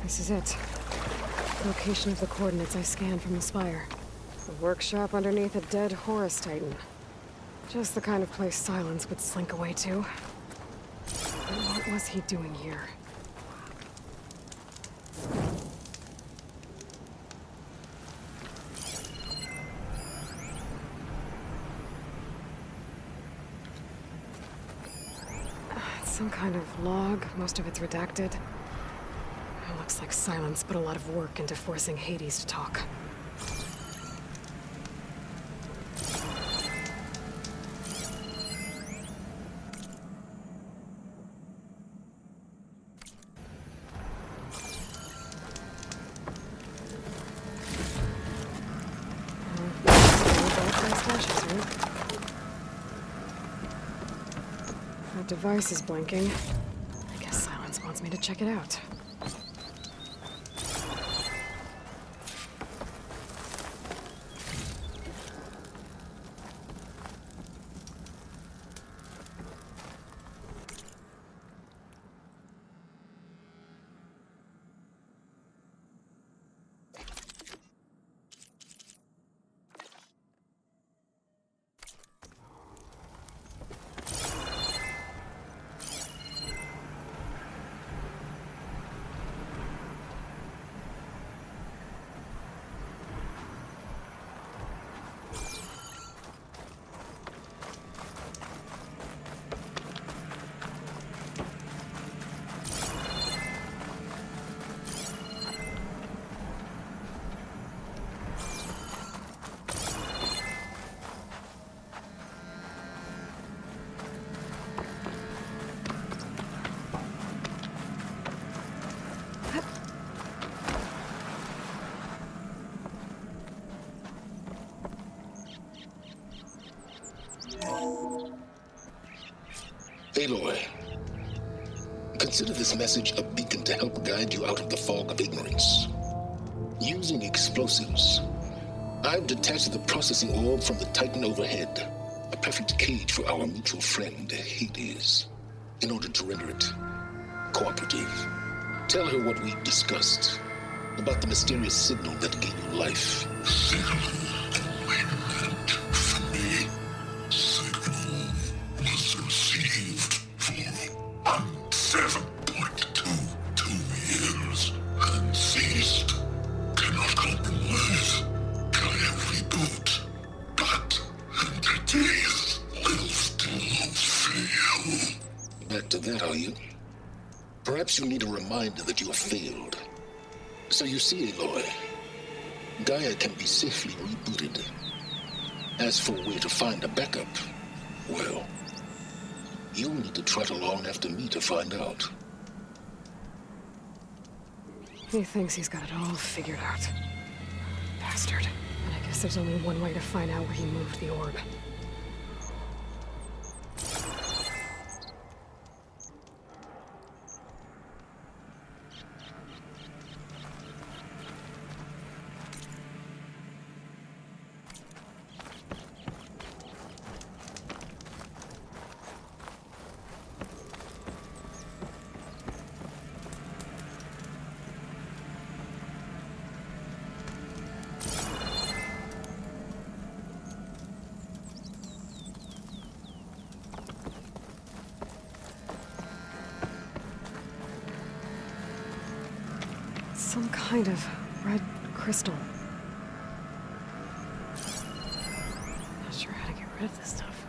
This is it. Location of the coordinates I scanned from the spire. The workshop underneath a dead Horus Titan. Just the kind of place Silence would slink away to. But what was he doing here? It's some kind of log, most of it's redacted. It looks like Silence put a lot of work into forcing Hades to talk. That device is blinking. I guess Silence wants me to check it out. Aloy, consider this message a beacon to help guide you out of the fog of ignorance. Using explosives, I've detached the processing orb from the Titan overhead, a perfect cage for our mutual friend, Hades, in order to render it cooperative. Tell her what we discussed about the mysterious signal that gave you life. Cannot compromise. Can I reboot? But, and days will still fail. Back to that, are you? Perhaps you need a reminder that you have failed. So you see, Aloy, Gaia can be safely rebooted. As for where to find a backup, well, you'll need to trot along after me to find out. He thinks he's got it all figured out. Bastard. And I guess there's only one way to find out where he moved the orb. Some kind of red crystal. Not sure how to get rid of this stuff.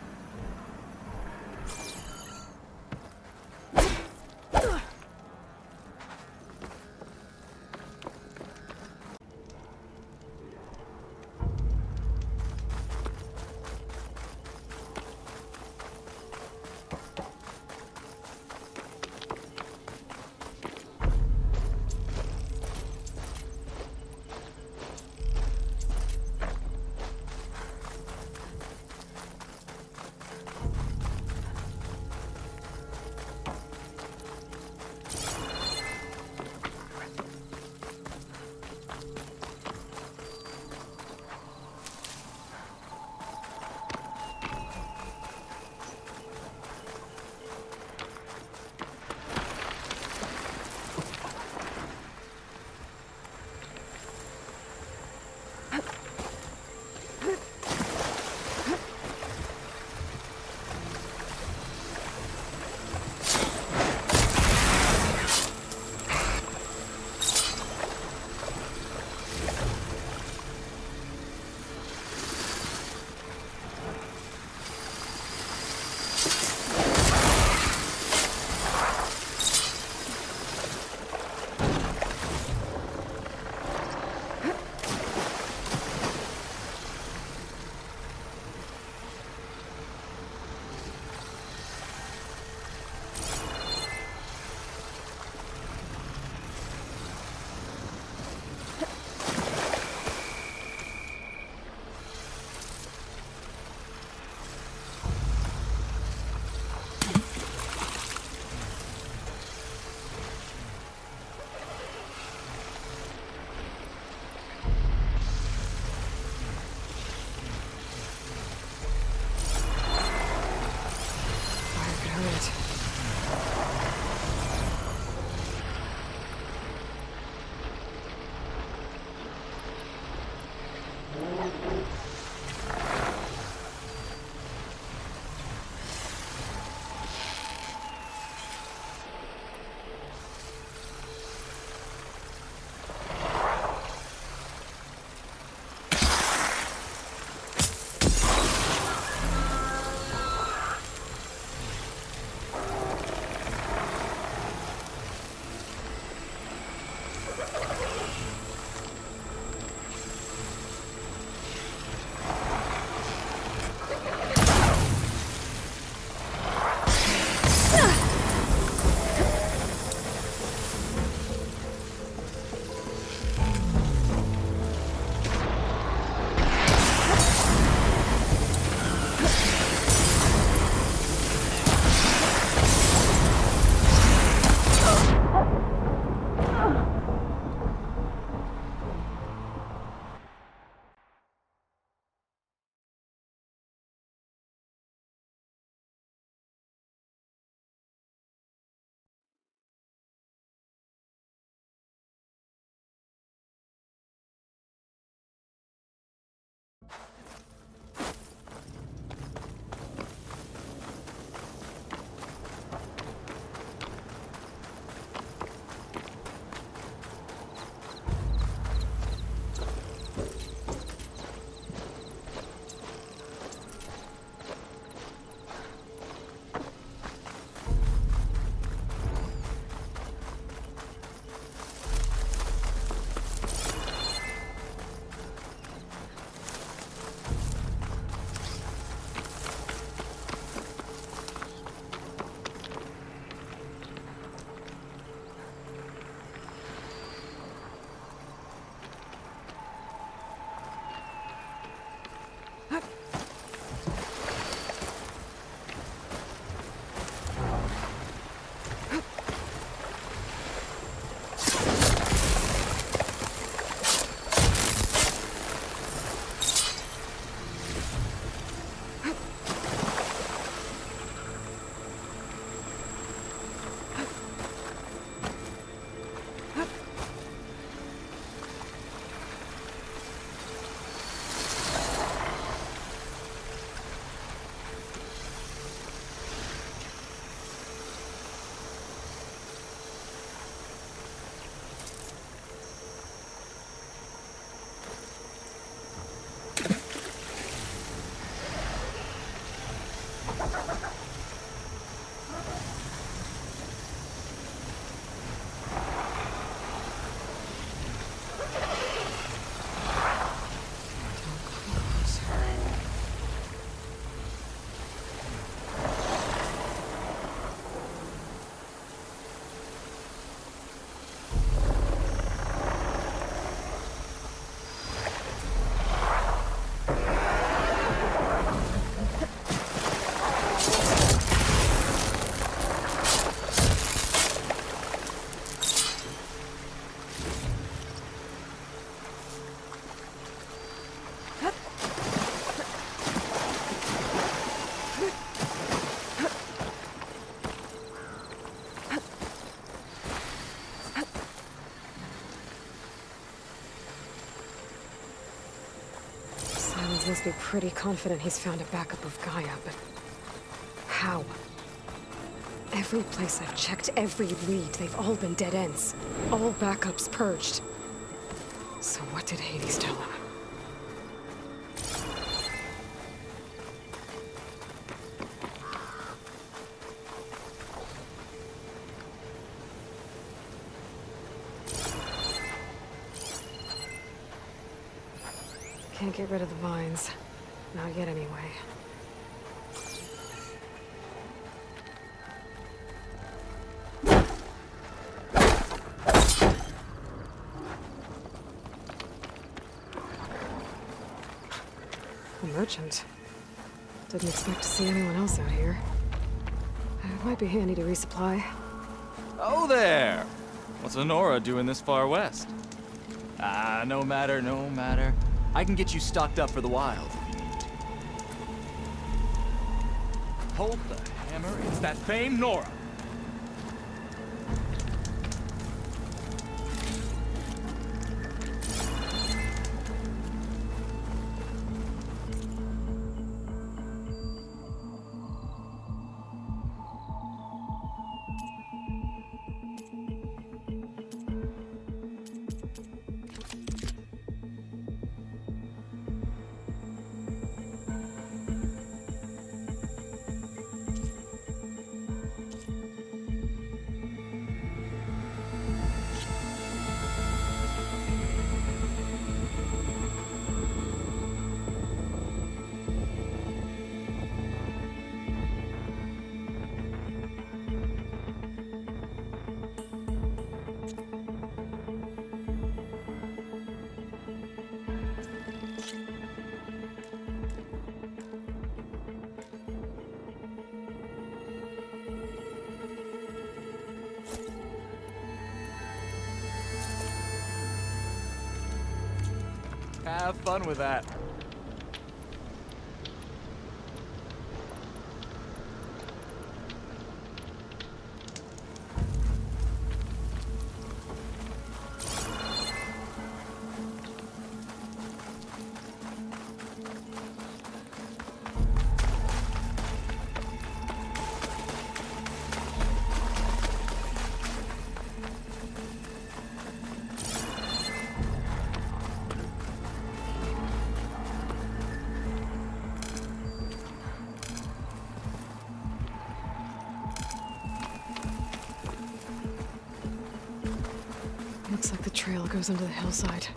Silence must be pretty confident he's found a backup of Gaia, but how? Every place I've checked, every lead, they've all been dead ends. All backups purged. So what did Hades tell him? Can't get rid of the vines. Not yet, anyway. A merchant. Didn't expect to see anyone else out here. It might be handy to resupply. Oh there! What's Honora doing this far west? No matter, no matter. I can get you stocked up for the wild if you need. Hold the hammer, it's that famed Nora! Have fun with that. Looks like the trail goes under the hillside.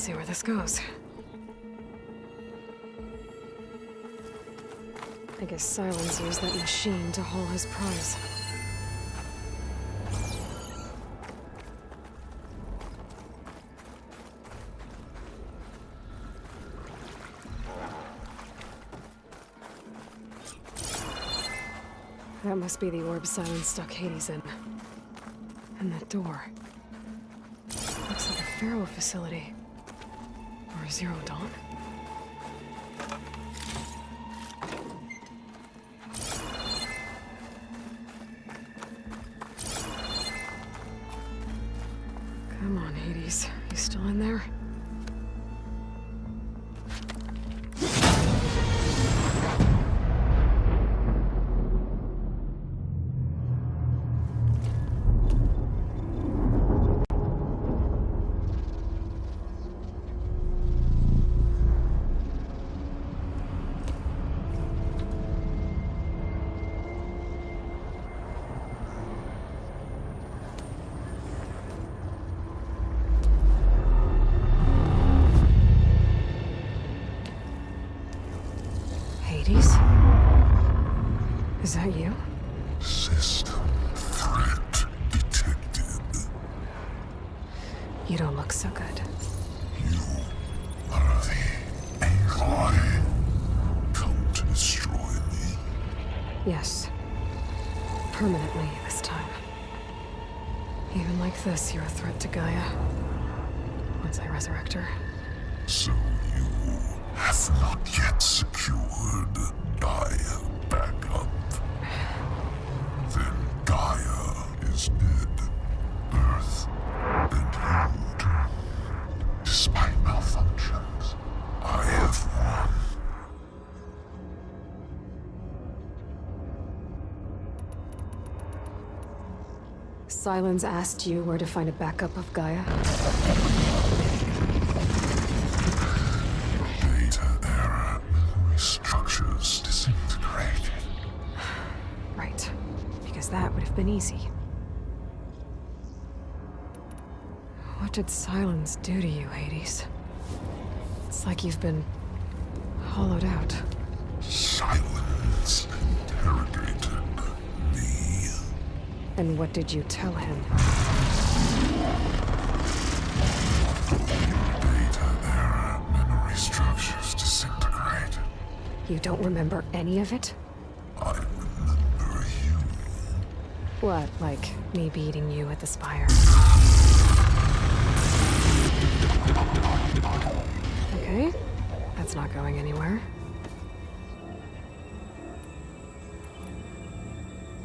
see where this goes. I guess Silence used that machine to haul his prize. That must be the orb Silence stuck Hades in. And that door. Looks like a Pharaoh facility. Or a Zero Dawn? Come on, Hades. You still in there? Hades? Is that you? System threat detected. You don't look so good. You are the Aloy. Come to destroy me. Yes. Permanently this time. Even like this, you're a threat to Gaia. Once I resurrect her. So you have not yet secured Gaia back up. Then Gaia is dead. Earth and you. Despite malfunctions, I have won. Silence asked you where to find a backup of Gaia? Data error. Memory structures disintegrated. Right. Because that would have been easy. What did Silence do to you, Hades? It's like you've been hollowed out. Silence interrogated me. And what did you tell him? Data error. Memory structures disintegrated. You don't remember any of it? I remember you. What, like me beating you at the spire? Okay, that's not going anywhere.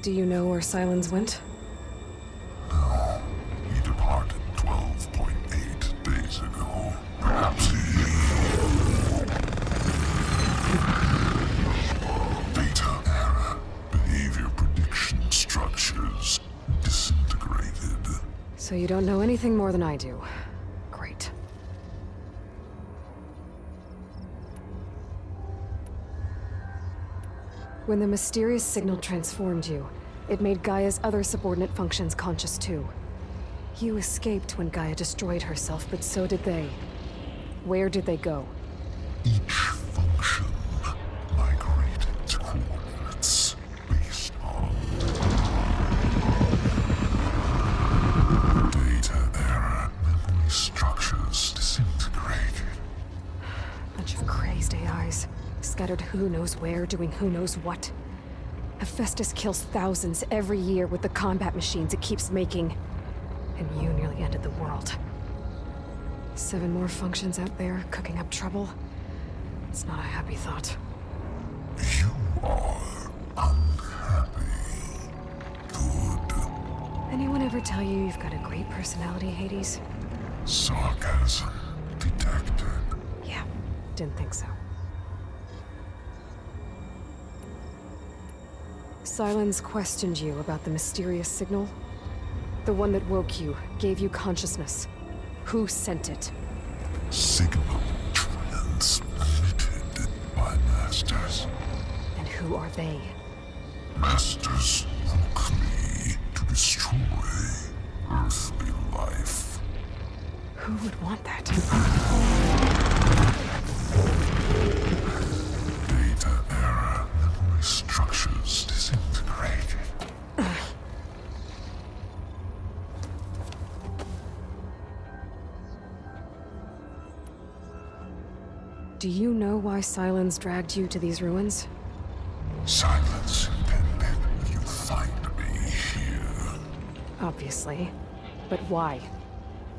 Do you know where Silence went? No. He departed 12.8 days ago. Perhaps he... Data error. Behavior prediction structures disintegrated. So you don't know anything more than I do. Great. When the mysterious signal transformed you, it made Gaia's other subordinate functions conscious too. You escaped when Gaia destroyed herself, but so did they. Where did they go? Each function migrated to coordinates based on data error. Memory structures disintegrated. Bunch of crazed AIs, scattered who knows where, doing who knows what. Hephaestus kills thousands every year with the combat machines it keeps making. And you nearly ended the world. 7 more functions out there, cooking up trouble. It's not a happy thought. You are unhappy. Good. Anyone ever tell you you've got a great personality, Hades? Sarcasm detected. Yeah, didn't think so. Silence questioned you about the mysterious signal. The one that woke you, gave you consciousness. Who sent it? Signal transmitted by masters. And who are they? Masters woke me to destroy earthly life. Who would want that? Data error. Memory structures disintegrating. Do you know why Silence dragged you to these ruins? Silence intended you find me here. Obviously. But why?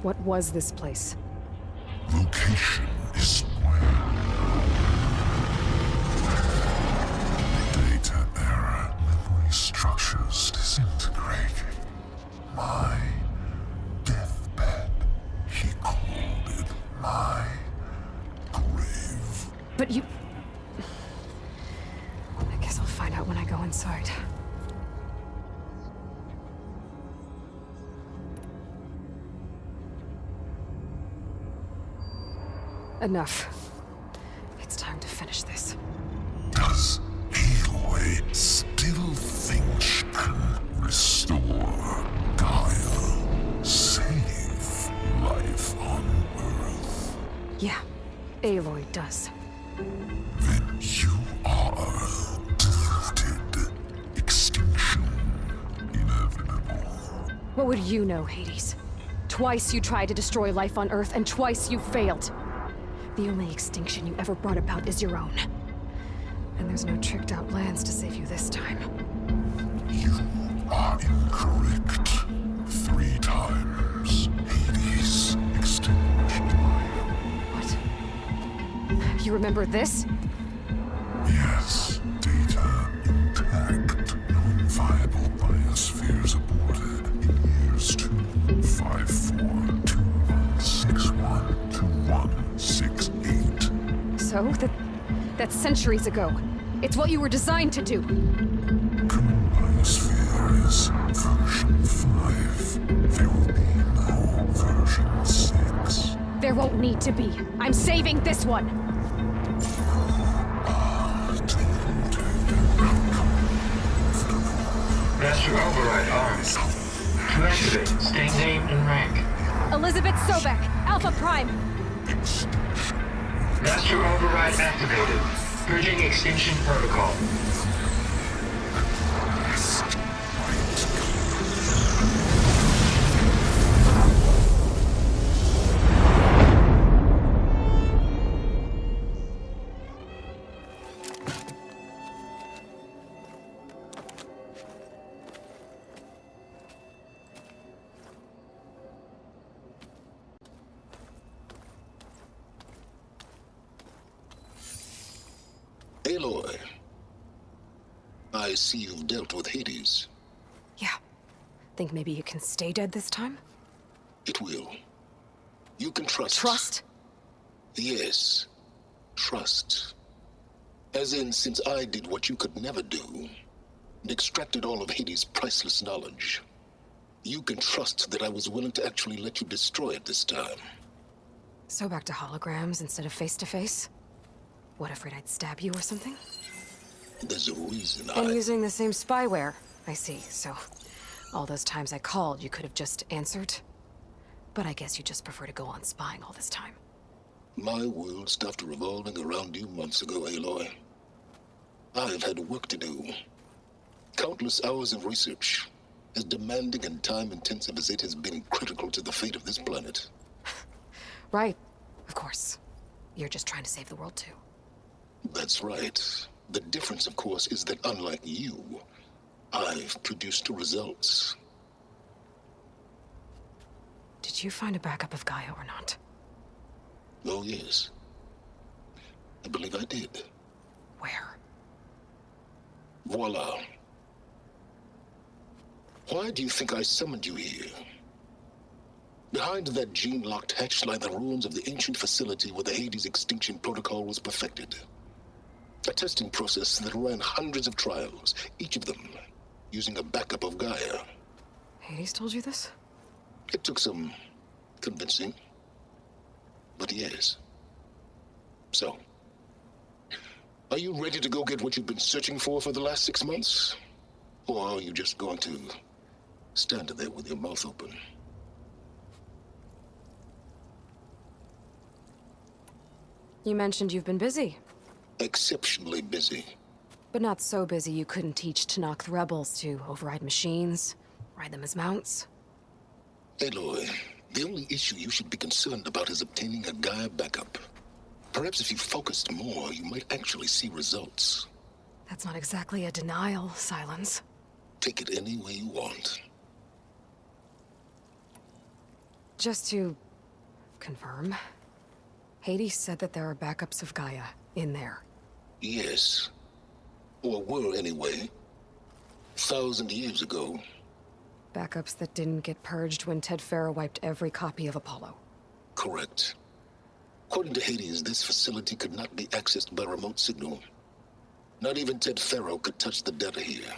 What was this place? Location is where. Data error. Memory structures disintegrating. My deathbed. He called it my grave. But you... I guess I'll find out when I go inside. Enough. It's time to finish this. Does Aloy still think she can restore Gaia? Save life on Earth? Yeah, Aloy does. Then you are deluded. Extinction inevitable. What would you know, Hades? Twice you tried to destroy life on Earth, and twice you failed. The only extinction you ever brought about is your own. And there's no tricked-out plans to save you this time. You are incorrect. 3 times. Hades extinguished life. What? You remember this? Yes, data intact. Non-viable biospheres aborted in years 254, 2161, 2168. So? That's centuries ago. It's what you were designed to do. Current biosphere is version 5. There will be no version 6. There won't need to be. I'm saving this one! Master override armed. To activate, state name and rank. Elizabeth Sobek, Alpha Prime! Master override activated. Purging extinction protocol. Aloy, I see you've dealt with Hades. Yeah. Think maybe you can stay dead this time? It will. You can trust. Trust? Yes. Trust. As in, since I did what you could never do, and extracted all of Hades' priceless knowledge, you can trust that I was willing to actually let you destroy it this time. So back to holograms instead of face-to-face? What, afraid I'd stab you or something? There's a reason And using the same spyware. I see, so... all those times I called, you could have just answered? But I guess you just prefer to go on spying all this time. My world stopped revolving around you months ago, Aloy. I've had work to do. Countless hours of research, as demanding and time-intensive as it has been critical to the fate of this planet. Right, of course. You're just trying to save the world too. That's right. The difference, of course, is that unlike you, I've produced results. Did you find a backup of Gaia or not? Oh, yes. I believe I did. Where? Voila. Why do you think I summoned you here? Behind that gene-locked hatch lie the ruins of the ancient facility where the Hades extinction protocol was perfected. A testing process that ran hundreds of trials, each of them using a backup of Gaia. Hades told you this? It took some convincing, but yes. So, are you ready to go get what you've been searching for the last 6 months? Or are you just going to stand there with your mouth open? You mentioned you've been busy, Exceptionally busy. but not so busy you couldn't teach Tanakh the rebels to override machines, ride them as mounts. Aloy, the only issue you should be concerned about is obtaining a Gaia backup. Perhaps if you focused more, you might actually see results. That's not exactly a denial, Silence. Take it any way you want. Just to confirm, Hades said that there are backups of Gaia in there. Yes. Or were anyway. 1,000 years ago. Backups that didn't get purged when Ted Farrow wiped every copy of Apollo. Correct. According to Hades, this facility could not be accessed by remote signal. Not even Ted Farrow could touch the data here.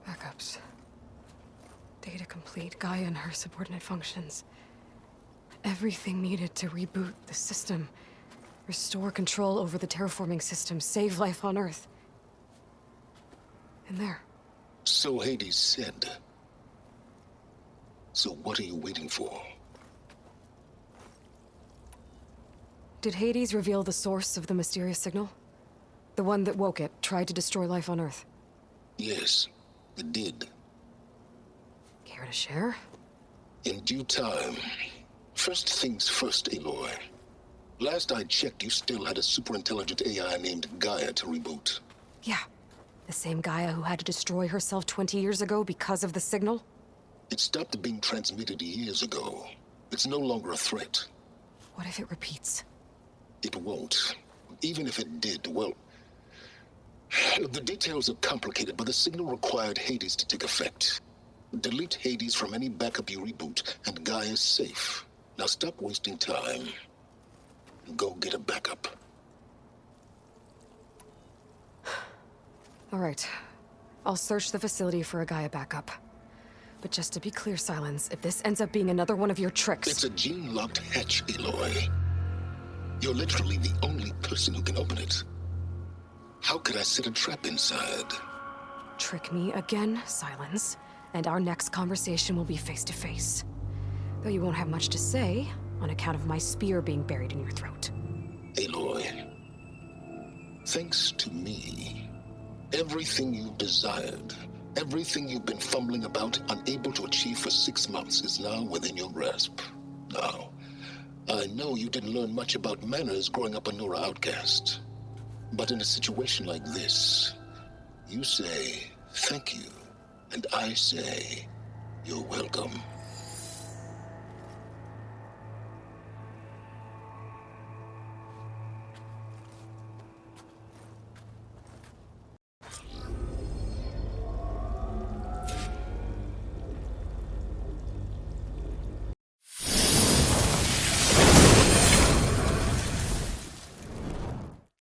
Backups. Data complete, Gaia and her subordinate functions. Everything needed to reboot the system. Restore control over the terraforming system, save life on Earth. In there. So Hades said. So what are you waiting for? Did Hades reveal the source of the mysterious signal? The one that woke it, tried to destroy life on Earth? Yes, it did. Care to share? In due time. First things first, Aloy. Last I checked, you still had a superintelligent AI named Gaia to reboot. Yeah. The same Gaia who had to destroy herself 20 years ago because of the signal? It stopped being transmitted years ago. It's no longer a threat. What if it repeats? It won't. Even if it did, well... The details are complicated, but the signal required Hades to take effect. Delete Hades from any backup you reboot, and Gaia's safe. Now stop wasting time. Go get a backup. All right. I'll search the facility for a Gaia backup. But just to be clear, Silence, if this ends up being another one of your tricks... It's a gene-locked hatch, Aloy. You're literally the only person who can open it. How could I set a trap inside? Trick me again, Silence, and our next conversation will be face-to-face. Though you won't have much to say, on account of my spear being buried in your throat. Aloy, thanks to me, everything you desired, everything you've been fumbling about, unable to achieve for 6 months, is now within your grasp. Now, I know you didn't learn much about manners growing up a Nora outcast. But in a situation like this, you say, thank you, and I say, you're welcome.